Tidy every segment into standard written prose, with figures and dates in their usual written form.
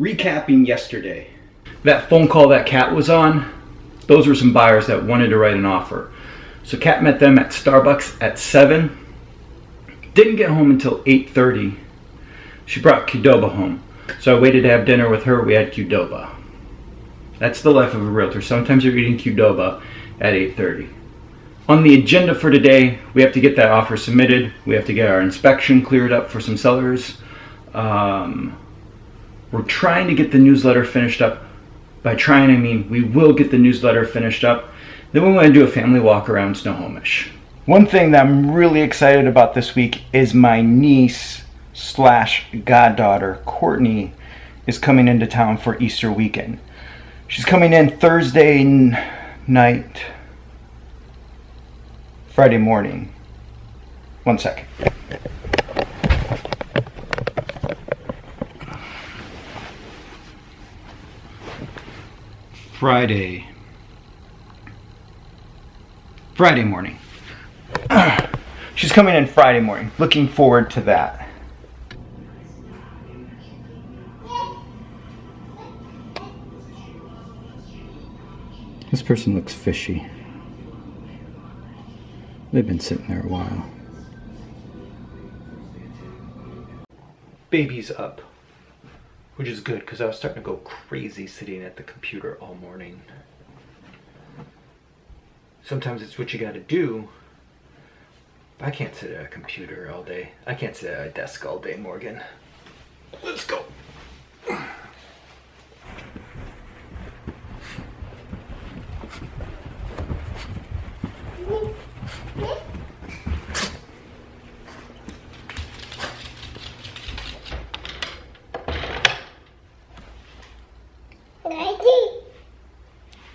Recapping yesterday. That phone call that Kat was on, those were some buyers that wanted to write an offer. So Kat met them at Starbucks at 7. Didn't get home until 8:30. She brought Qdoba home. So I waited to have dinner with her. We had Qdoba. That's the life of a realtor. Sometimes you're eating Qdoba at 8:30. On the agenda for today, we have to get that offer submitted. We have to get our inspection cleared up for some sellers. We're trying to get the newsletter finished up. By trying, I mean we will get the newsletter finished up. Then we want to do a family walk around Snohomish. One thing that I'm really excited about this week is my niece slash goddaughter, Courtney, is coming into town for Easter weekend. She's coming in Thursday night, Friday morning. One second. Friday morning. She's coming in Friday morning. Looking forward to that. This person looks fishy. They've been sitting there a while. Baby's up. Which is good, because I was starting to go crazy sitting at the computer all morning. Sometimes it's what you gotta do. I can't sit at a computer all day. I can't sit at a desk all day, Morgan. Let's go.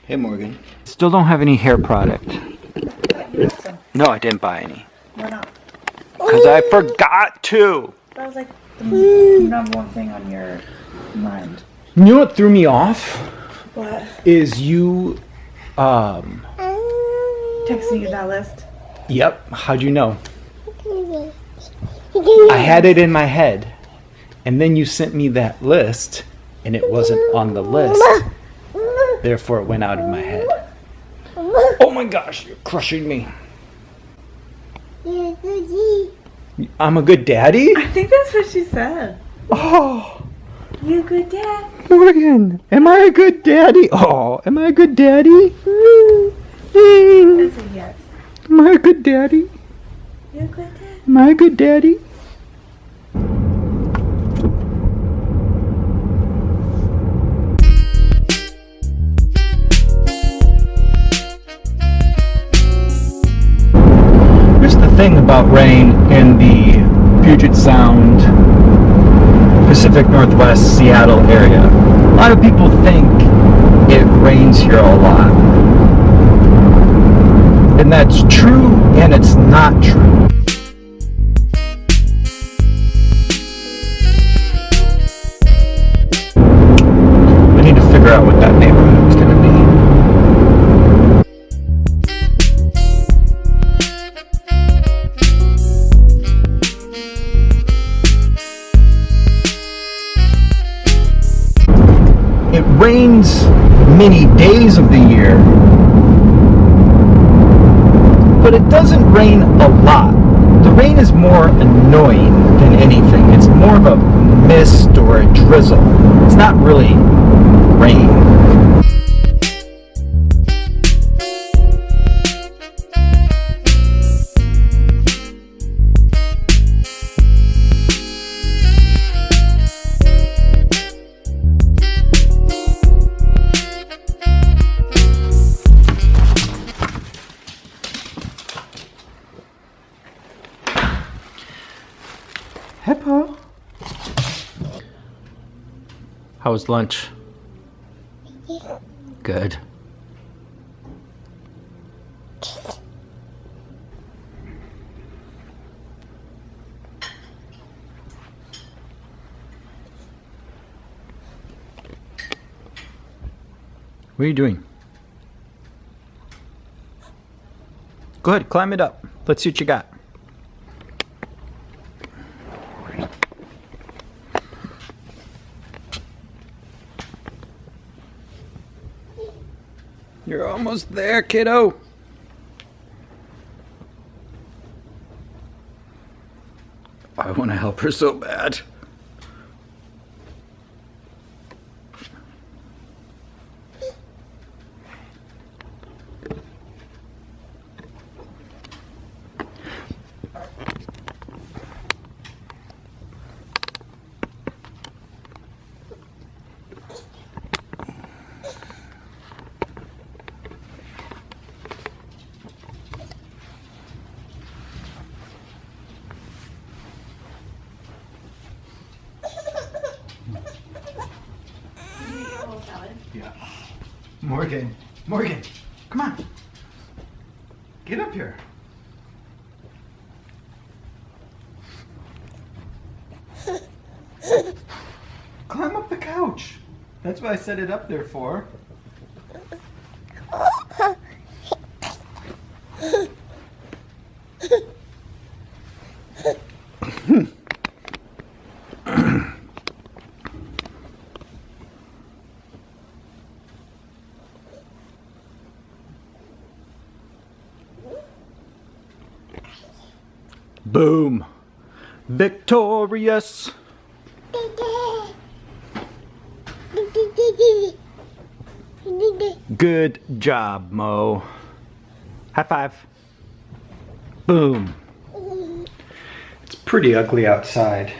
Hey, Morgan. Still don't have any hair product. No, I didn't buy any. Why not? Because I forgot to. That was like the number one thing on your mind. You know what threw me off? What? Is you, Texting you that list? Yep. How'd you know? I had it in my head. And then you sent me that list, and it wasn't on the list. Therefore, it went out of my head. Oh my gosh, you're crushing me. I'm a good daddy? I think that's what she said. Oh. You good dad? Morgan, am I a good daddy? Oh, am I a good daddy? I said yes. Am I a good daddy? You a good dad? Am I a good daddy? Here's the thing about rain in the Puget Sound, Pacific Northwest, Seattle area. A lot of people think it rains here a lot. And that's true, and it's not true. We need to figure out what that neighborhood is going to be. It rains many days of the year, but it doesn't rain a lot. The rain is more annoying than anything. It's more of a mist or a drizzle. It's not really rain. Hippo. How was lunch? Good. What are you doing? Go ahead, climb it up. Let's see what you got. You're almost there, kiddo. I want to help her so bad. Yeah. Morgan, come on. Get up here. Climb up the couch. That's what I set it up there for. Boom. Victorious. Good job, Mo. High five. Boom. It's pretty ugly outside.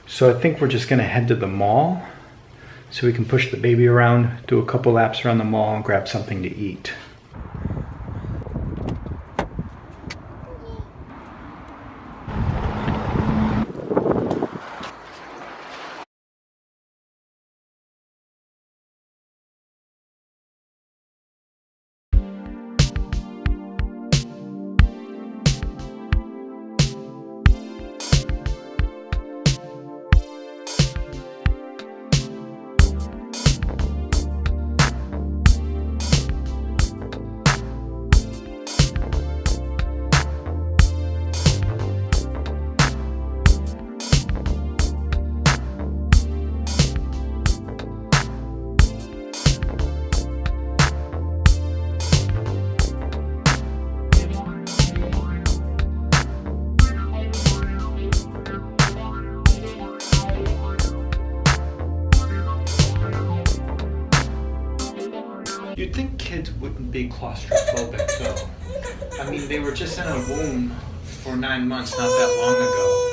So I think we're just gonna head to the mall so we can push the baby around, do a couple laps around the mall, and grab something to eat. You'd think kids wouldn't be claustrophobic though. I mean, they were just in a womb for 9 months not that long ago.